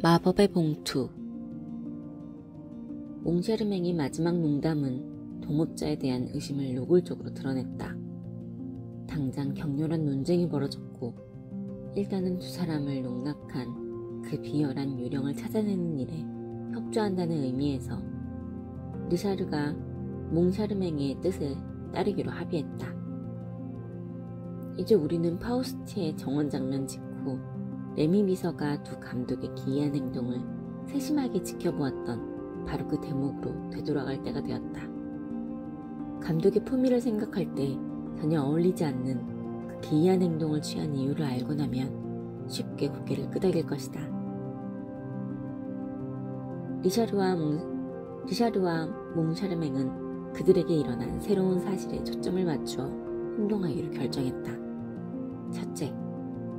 마법의 봉투. 몽샤르맹의 마지막 농담은 동업자에 대한 의심을 노골적으로 드러냈다. 당장 격렬한 논쟁이 벌어졌고 일단은 두 사람을 농락한 그 비열한 유령을 찾아내는 일에 협조한다는 의미에서 르샤르가 몽샤르맹의 뜻을 따르기로 합의했다. 이제 우리는 파우스트의 정원 장면 직후 레미 비서가 두 감독의 기이한 행동을 세심하게 지켜보았던 바로 그 대목으로 되돌아갈 때가 되었다. 감독의 품위를 생각할 때 전혀 어울리지 않는 그 기이한 행동을 취한 이유를 알고 나면 쉽게 고개를 끄덕일 것이다. 리샤르와 몽샤르맹은 그들에게 일어난 새로운 사실에 초점을 맞추어 행동하기로 결정했다. 첫째,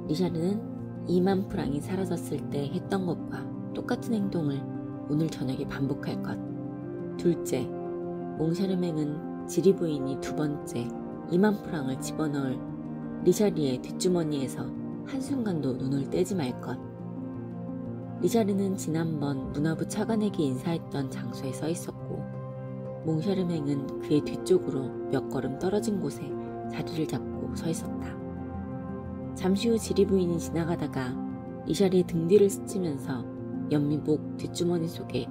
리샤르는 2만 프랑이 사라졌을 때 했던 것과 똑같은 행동을 오늘 저녁에 반복할 것. 둘째, 몽샤르맹은 지리 부인이 두 번째 2만 프랑을 집어넣을 리샤르의 뒷주머니에서 한순간도 눈을 떼지 말 것. 리샤르는 지난번 문화부 차관에게 인사했던 장소에 서 있었고 몽샤르맹은 그의 뒤쪽으로 몇 걸음 떨어진 곳에 자리를 잡고 서 있었다. 잠시 후 지리 부인이 지나가다가 리샤르의 등 뒤를 스치면서 연미복 뒷주머니 속에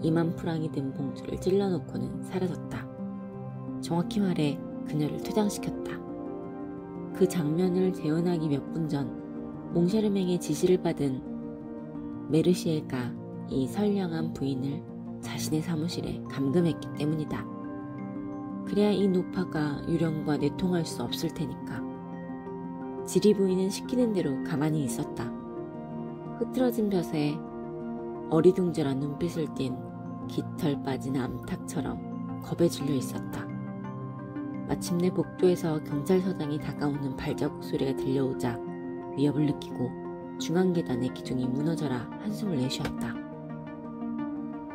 2만 프랑이 든 봉투를 찔러놓고는 사라졌다. 정확히 말해 그녀를 퇴장시켰다. 그 장면을 재현하기 몇 분 전 몽샤르맹의 지시를 받은 메르시에가 이 선량한 부인을 자신의 사무실에 감금했기 때문이다. 그래야 이 노파가 유령과 내통할 수 없을 테니까. 지리 부인은 시키는 대로 가만히 있었다. 흐트러진 볕에 어리둥절한 눈빛을 띤 깃털 빠진 암탉처럼 겁에 질려 있었다. 마침내 복도에서 경찰서장이 다가오는 발자국 소리가 들려오자 위협을 느끼고 중앙계단의 기둥이 무너져라 한숨을 내쉬었다.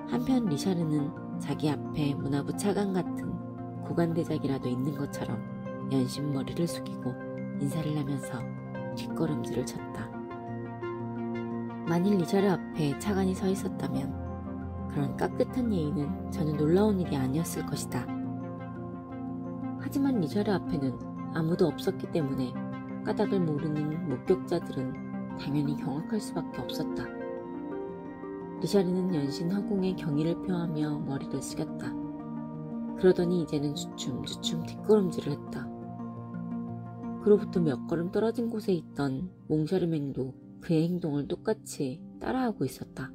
한편 리샤르는 자기 앞에 문화부 차관 같은 고관대작이라도 있는 것처럼 연신 머리를 숙이고 인사를 하면서 뒷걸음질을 쳤다. 만일 리샤르 앞에 차관이 서 있었다면 그런 깍듯한 예의는 전혀 놀라운 일이 아니었을 것이다. 하지만 리샤르 앞에는 아무도 없었기 때문에 까닭을 모르는 목격자들은 당연히 경악할 수밖에 없었다. 리샤르는 연신 허공에 경의를 표하며 머리를 숙였다. 그러더니 이제는 주춤주춤 뒷걸음질을 했다. 그로부터 몇 걸음 떨어진 곳에 있던 몽샤르맹도 그의 행동을 똑같이 따라하고 있었다.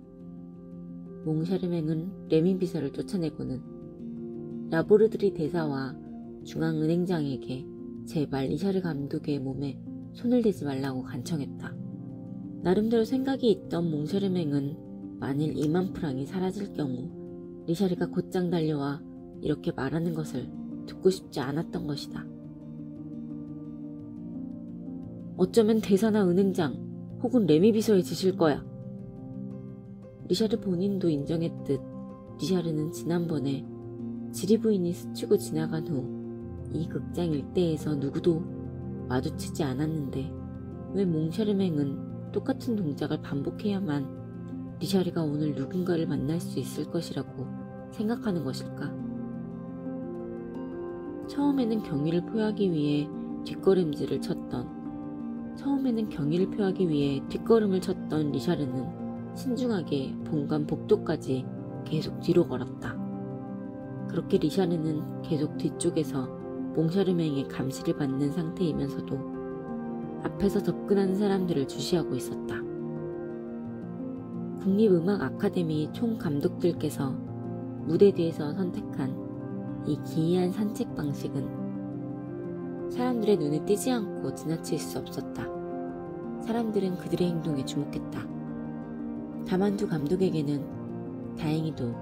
몽샤르맹은 레미 비서를 쫓아내고는 라보르드리 대사와 중앙은행장에게 제발 리샤르 감독의 몸에 손을 대지 말라고 간청했다. 나름대로 생각이 있던 몽샤르맹은 만일 2만 프랑이 사라질 경우 리샤르가 곧장 달려와 이렇게 말하는 것을 듣고 싶지 않았던 것이다. 어쩌면 대사나 은행장 혹은 레미 비서에 지실 거야. 리샤르 본인도 인정했듯 리샤르는 지난번에 지리 부인이 스치고 지나간 후 이 극장 일대에서 누구도 마주치지 않았는데 왜 몽샤르맹은 똑같은 동작을 반복해야만 리샤르가 오늘 누군가를 만날 수 있을 것이라고 생각하는 것일까? 처음에는 경의를 표하기 위해 뒷걸음을 쳤던 리샤르는 신중하게 본관 복도까지 계속 뒤로 걸었다. 그렇게 리샤르는 계속 뒤쪽에서 몽샤르맹의 감시를 받는 상태이면서도 앞에서 접근하는 사람들을 주시하고 있었다. 국립음악 아카데미 총감독들께서 무대 뒤에서 선택한 이 기이한 산책 방식은 사람들의 눈에 띄지 않고 지나칠 수 없었다. 사람들은 그들의 행동에 주목했다. 다만 두 감독에게는 다행히도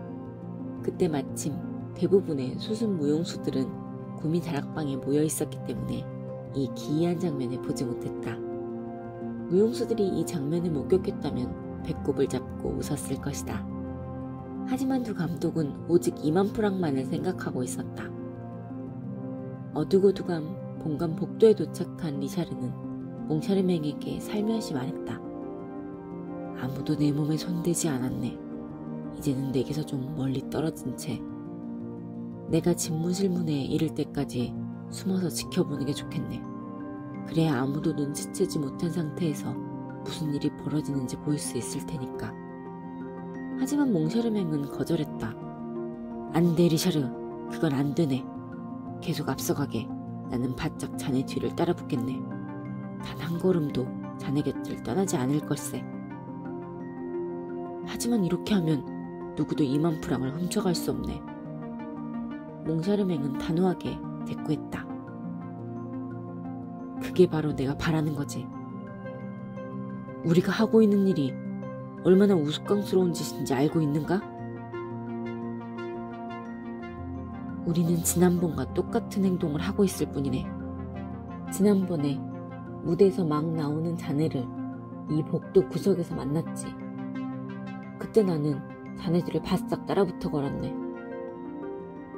그때 마침 대부분의 수습 무용수들은 구미 다락방에 모여 있었기 때문에 이 기이한 장면을 보지 못했다. 무용수들이 이 장면을 목격했다면 배꼽을 잡고 웃었을 것이다. 하지만 두 감독은 오직 2만 프랑만을 생각하고 있었다. 어두고두감 본관 복도에 도착한 리샤르는 몽샤르맹에게 살며시 말했다. 아무도 내 몸에 손대지 않았네. 이제는 내게서 좀 멀리 떨어진 채 내가 집무실 문에 이를 때까지 숨어서 지켜보는 게 좋겠네. 그래야 아무도 눈치채지 못한 상태에서 무슨 일이 벌어지는지 볼 수 있을 테니까. 하지만 몽샤르맹은 거절했다. 안 돼, 리샤르. 그건 안 되네. 계속 앞서가게. 나는 바짝 자네 뒤를 따라붙겠네. 단 한 걸음도 자네 곁을 떠나지 않을 걸세. 하지만 이렇게 하면 누구도 2만 프랑을 훔쳐갈 수 없네. 몽샤르맹은 단호하게 대꾸했다. 그게 바로 내가 바라는 거지. 우리가 하고 있는 일이 얼마나 우스꽝스러운 짓인지 알고 있는가? 우리는 지난번과 똑같은 행동을 하고 있을 뿐이네. 지난번에 무대에서 막 나오는 자네를 이 복도 구석에서 만났지. 그때 나는 자네들을 바싹 따라붙어 걸었네.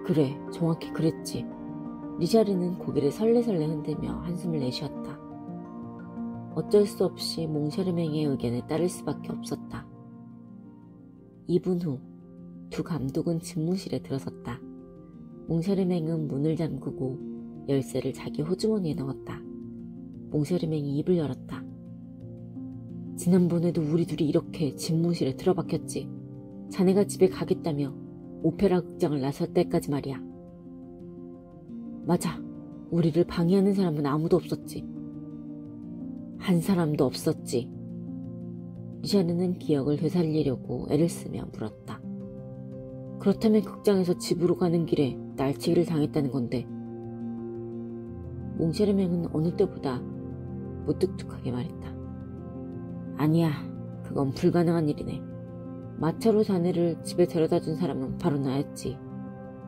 그래, 정확히 그랬지. 리샤르는 고개를 설레설레 흔들며 한숨을 내쉬었다. 어쩔 수 없이 몽샤르맹의 의견에 따를 수밖에 없었다. 2분 후 두 감독은 집무실에 들어섰다. 몽샤르맹은 문을 잠그고 열쇠를 자기 호주머니에 넣었다. 몽샤르맹이 입을 열었다. 지난번에도 우리 둘이 이렇게 집무실에 틀어박혔지. 자네가 집에 가겠다며 오페라 극장을 나설 때까지 말이야. 맞아. 우리를 방해하는 사람은 아무도 없었지. 한 사람도 없었지. 리샤르는 기억을 되살리려고 애를 쓰며 물었다. 그렇다면 극장에서 집으로 가는 길에 날치기를 당했다는 건데. 몽샤르맹은 어느 때보다 무뚝뚝하게 말했다. 아니야, 그건 불가능한 일이네. 마차로 자네를 집에 데려다준 사람은 바로 나였지.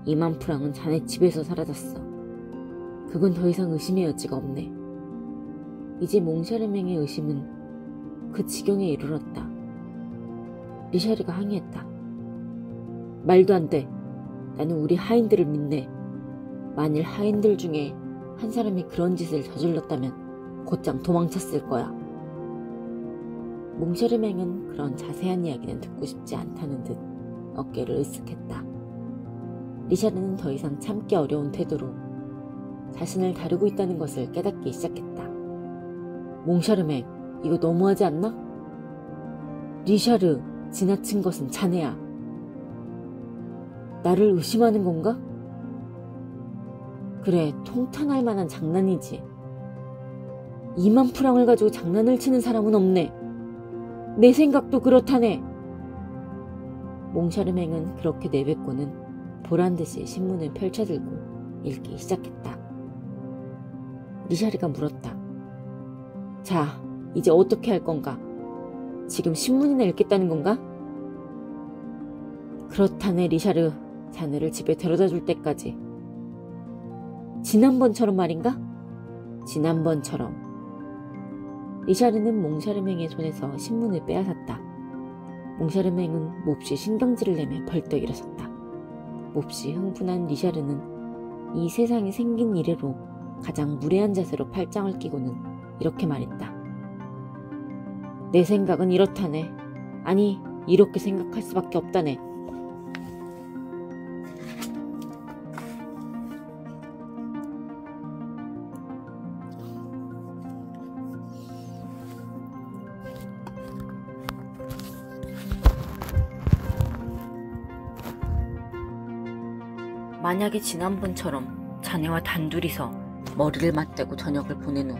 2만 프랑은 자네 집에서 사라졌어. 그건 더 이상 의심의 여지가 없네. 이제 몽샤르맹의 의심은 그 지경에 이르렀다. 리샤르가 항의했다. 말도 안 돼. 나는 우리 하인들을 믿네. 만일 하인들 중에 한 사람이 그런 짓을 저질렀다면 곧장 도망쳤을 거야. 몽샤르맹은 그런 자세한 이야기는 듣고 싶지 않다는 듯 어깨를 으쓱했다. 리샤르는 더 이상 참기 어려운 태도로 자신을 다루고 있다는 것을 깨닫기 시작했다. 몽샤르맹, 이거 너무하지 않나? 리샤르, 지나친 것은 자네야. 나를 의심하는 건가? 그래, 통탄할 만한 장난이지. 2만 프랑을 가지고 장난을 치는 사람은 없네. 내 생각도 그렇다네. 몽샤르맹은 그렇게 내뱉고는 보란듯이 신문을 펼쳐들고 읽기 시작했다. 리샤르가 물었다. 자, 이제 어떻게 할 건가? 지금 신문이나 읽겠다는 건가? 그렇다네, 리샤르. 자네를 집에 데려다 줄 때까지. 지난번처럼 말인가? 지난번처럼. 리샤르는 몽샤르맹의 손에서 신문을 빼앗았다. 몽샤르맹은 몹시 신경질을 내며 벌떡 일어섰다. 몹시 흥분한 리샤르는 이 세상에 생긴 이래로 가장 무례한 자세로 팔짱을 끼고는 이렇게 말했다. 내 생각은 이렇다네. 아니, 이렇게 생각할 수밖에 없다네. 만약에 지난번처럼 자네와 단둘이서 머리를 맞대고 저녁을 보낸 후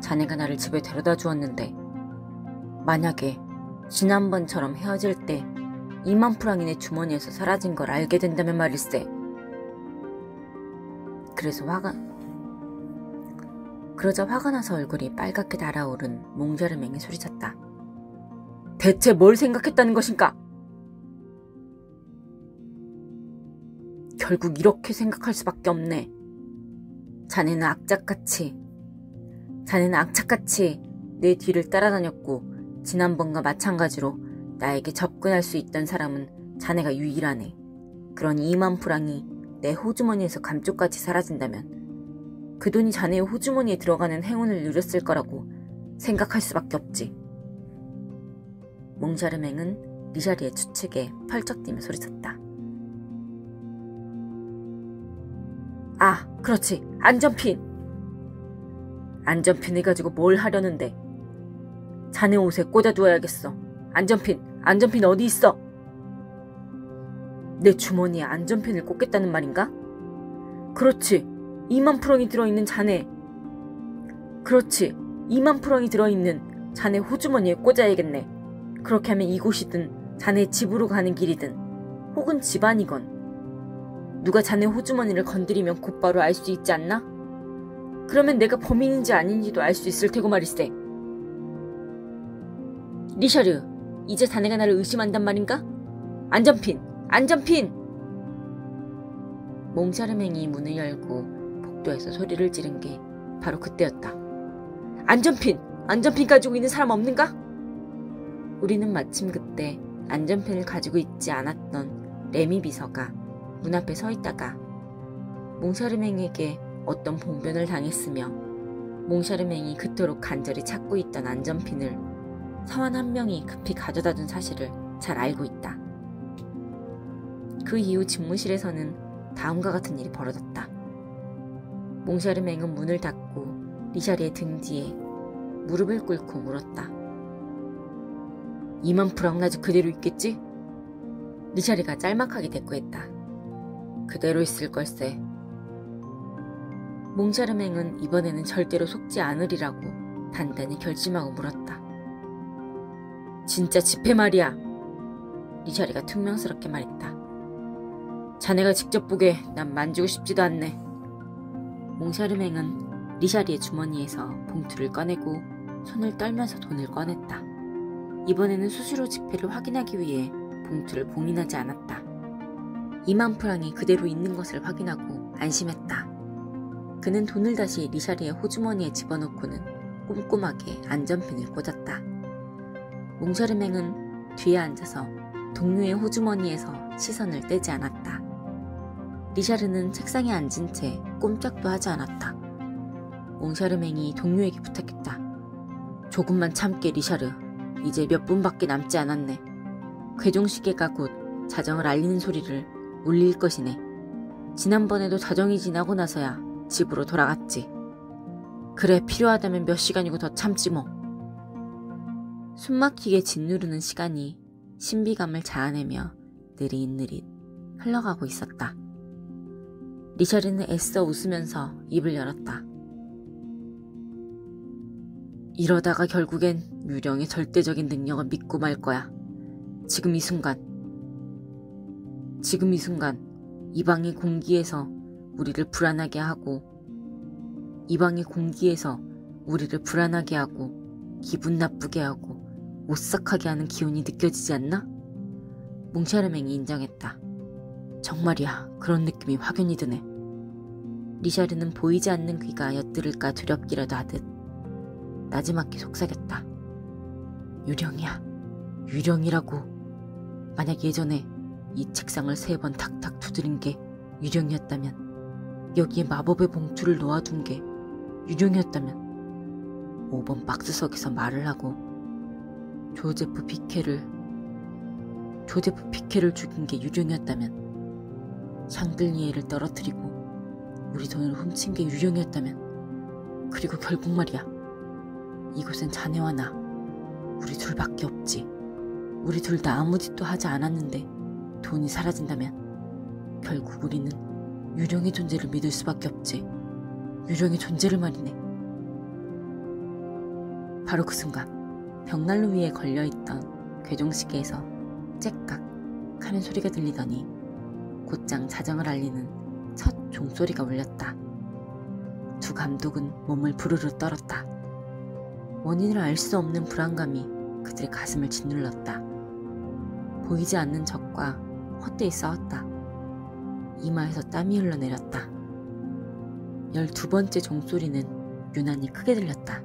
자네가 나를 집에 데려다 주었는데, 만약에 지난번처럼 헤어질 때 2만 프랑이 내 주머니에서 사라진 걸 알게 된다면 말일세. 그러자 화가 나서 얼굴이 빨갛게 달아오른 몽샤르맹이 소리쳤다. 대체 뭘 생각했다는 것인가? 결국 이렇게 생각할 수밖에 없네. 자네는 악착같이 내 뒤를 따라다녔고 지난번과 마찬가지로 나에게 접근할 수 있던 사람은 자네가 유일하네. 그러니 2만 프랑이 내 호주머니에서 감쪽같이 사라진다면 그 돈이 자네의 호주머니에 들어가는 행운을 누렸을 거라고 생각할 수밖에 없지. 몽샤르맹은 리샤르의 추측에 펄쩍 뛰며 소리쳤다. 아, 그렇지. 안전핀. 안전핀을 가지고 뭘 하려는데. 자네 옷에 꽂아두어야겠어. 안전핀 어디 있어? 내 주머니에 안전핀을 꽂겠다는 말인가? 그렇지. 2만 프랑이 들어있는 자네. 그렇지. 2만 프랑이 들어있는 자네 호주머니에 꽂아야겠네. 그렇게 하면 이곳이든 자네 집으로 가는 길이든 혹은 집안이건 누가 자네 호주머니를 건드리면 곧바로 알 수 있지 않나? 그러면 내가 범인인지 아닌지도 알 수 있을 테고 말일세. 리샤르, 이제 자네가 나를 의심한단 말인가? 안전핀! 몽샤르맹이 문을 열고 복도에서 소리를 지른 게 바로 그때였다. 안전핀 가지고 있는 사람 없는가? 우리는 마침 그때 안전핀을 가지고 있지 않았던 레미 비서가 문 앞에 서 있다가 몽샤르맹에게 어떤 봉변을 당했으며 몽샤르맹이 그토록 간절히 찾고 있던 안전핀을 사원 한 명이 급히 가져다 준 사실을 잘 알고 있다. 그 이후 집무실에서는 다음과 같은 일이 벌어졌다. 몽샤르맹은 문을 닫고 리샤르의 등 뒤에 무릎을 꿇고 물었다. 2만 프랑 아직 그대로 있겠지? 리샤르가 짤막하게 대꾸했다. 그대로 있을 걸세. 몽샤르맹은 이번에는 절대로 속지 않으리라고 단단히 결심하고 물었다. 진짜 집회 말이야. 리샤르가 퉁명스럽게 말했다. 자네가 직접 보게 난 만지고 싶지도 않네. 몽샤르맹은 리샤르의 주머니에서 봉투를 꺼내고 손을 떨면서 돈을 꺼냈다. 이번에는 수수료 지폐를 확인하기 위해 봉투를 봉인하지 않았다. 2만 프랑이 그대로 있는 것을 확인하고 안심했다. 그는 돈을 다시 리샤르의 호주머니에 집어넣고는 꼼꼼하게 안전핀을 꽂았다. 몽샤르맹은 뒤에 앉아서 동료의 호주머니에서 시선을 떼지 않았다. 리샤르는 책상에 앉은 채 꼼짝도 하지 않았다. 몽샤르맹이 동료에게 부탁했다. 조금만 참게 리샤르. 이제 몇 분밖에 남지 않았네. 괴종시계가 곧 자정을 알리는 소리를 울릴 것이네. 지난번에도 자정이 지나고 나서야 집으로 돌아갔지. 그래, 필요하다면 몇 시간이고 더 참지 뭐. 숨막히게 짓누르는 시간이 신비감을 자아내며 느릿느릿 흘러가고 있었다. 리샤르는 애써 웃으면서 입을 열었다. 이러다가 결국엔 유령의 절대적인 능력을 믿고 말 거야. 지금 이 순간 이 방의 공기에서 우리를 불안하게 하고 기분 나쁘게 하고 오싹하게 하는 기운이 느껴지지 않나? 몽샤르맹이 인정했다. 정말이야, 그런 느낌이 확연히 드네. 리샤르는 보이지 않는 귀가 엿들을까 두렵기라도 하듯 나지막히 속삭였다. 유령이야. 유령이라고. 만약 예전에 이 책상을 3번 탁탁 두드린 게 유령이었다면, 여기에 마법의 봉투를 놓아둔 게 유령이었다면, 5번 박스석에서 말을 하고 조제프 피케를 죽인 게 유령이었다면, 샹들리에를 떨어뜨리고 우리 돈을 훔친 게 유령이었다면, 그리고 결국 말이야, 이곳엔 자네와 나, 우리 둘밖에 없지. 우리 둘 다 아무 짓도 하지 않았는데 돈이 사라진다면 결국 우리는 유령의 존재를 믿을 수밖에 없지. 유령의 존재를 말이네. 바로 그 순간 벽난로 위에 걸려있던 괴종시계에서 째깍 하는 소리가 들리더니 곧장 자정을 알리는 첫 종소리가 울렸다. 두 감독은 몸을 부르르 떨었다. 원인을 알 수 없는 불안감이 그들의 가슴을 짓눌렀다. 보이지 않는 적과 헛되이 싸웠다. 이마에서 땀이 흘러내렸다. 12번째 종소리는 유난히 크게 들렸다.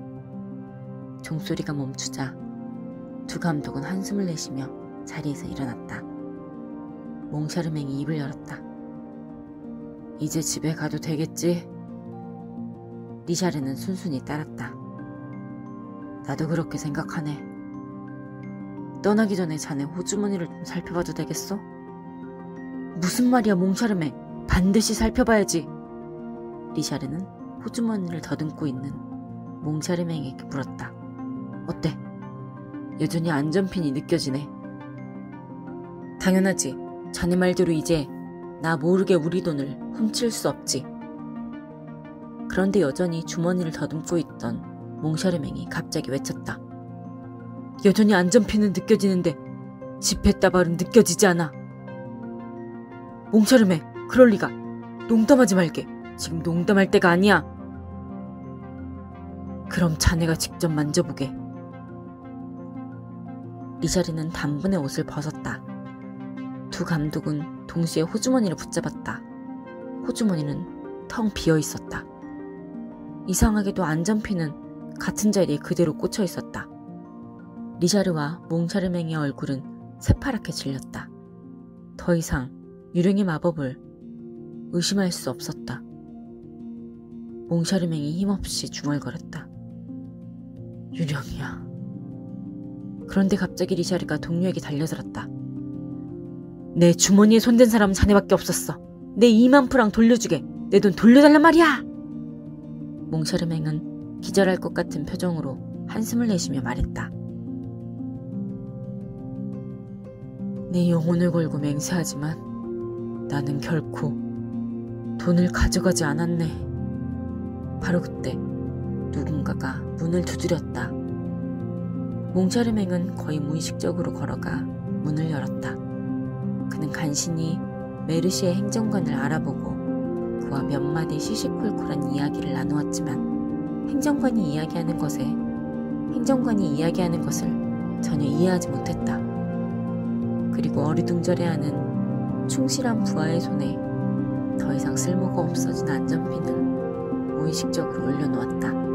종소리가 멈추자 두 감독은 한숨을 내쉬며 자리에서 일어났다. 몽샤르맹이 입을 열었다. 이제 집에 가도 되겠지? 리샤르는 순순히 따랐다. 나도 그렇게 생각하네. 떠나기 전에 자네 호주머니를 좀 살펴봐도 되겠어? 무슨 말이야, 몽샤르메. 반드시 살펴봐야지. 리샤르는 호주머니를 더듬고 있는 몽샤르맹에게 물었다. 어때? 여전히 안전핀이 느껴지네. 당연하지. 자네 말대로 이제 나 모르게 우리 돈을 훔칠 수 없지. 그런데 여전히 주머니를 더듬고 있던 몽샤르맹이 갑자기 외쳤다. 여전히 안전핀은 느껴지는데 지폐다발은 느껴지지 않아. 몽샤르맹, 그럴 리가. 농담하지 말게. 지금 농담할 때가 아니야. 그럼 자네가 직접 만져보게. 리샤르는 단번에 옷을 벗었다. 두 감독은 동시에 호주머니를 붙잡았다. 호주머니는 텅 비어 있었다. 이상하게도 안전핀은 같은 자리에 그대로 꽂혀 있었다. 리샤르와 몽샤르맹의 얼굴은 새파랗게 질렸다. 더 이상 유령의 마법을 의심할 수 없었다. 몽샤르맹이 힘없이 중얼거렸다. 유령이야. 그런데 갑자기 리샤르가 동료에게 달려들었다. 내 주머니에 손댄 사람은 자네밖에 없었어. 내 2만 프랑 돌려주게. 내 돈 돌려달란 말이야. 몽샤르맹은 기절할 것 같은 표정으로 한숨을 내쉬며 말했다. 내 영혼을 걸고 맹세하지만 나는 결코 돈을 가져가지 않았네. 바로 그때 누군가가 문을 두드렸다. 몽샤르맹은 거의 무의식적으로 걸어가 문을 열었다. 그는 간신히 메르시의 행정관을 알아보고 그와 몇 마디 시시콜콜한 이야기를 나누었지만 행정관이 이야기하는 것을 전혀 이해하지 못했다. 그리고 어리둥절해하는 충실한 부하의 손에 더 이상 쓸모가 없어진 안전핀을 무의식적으로 올려놓았다.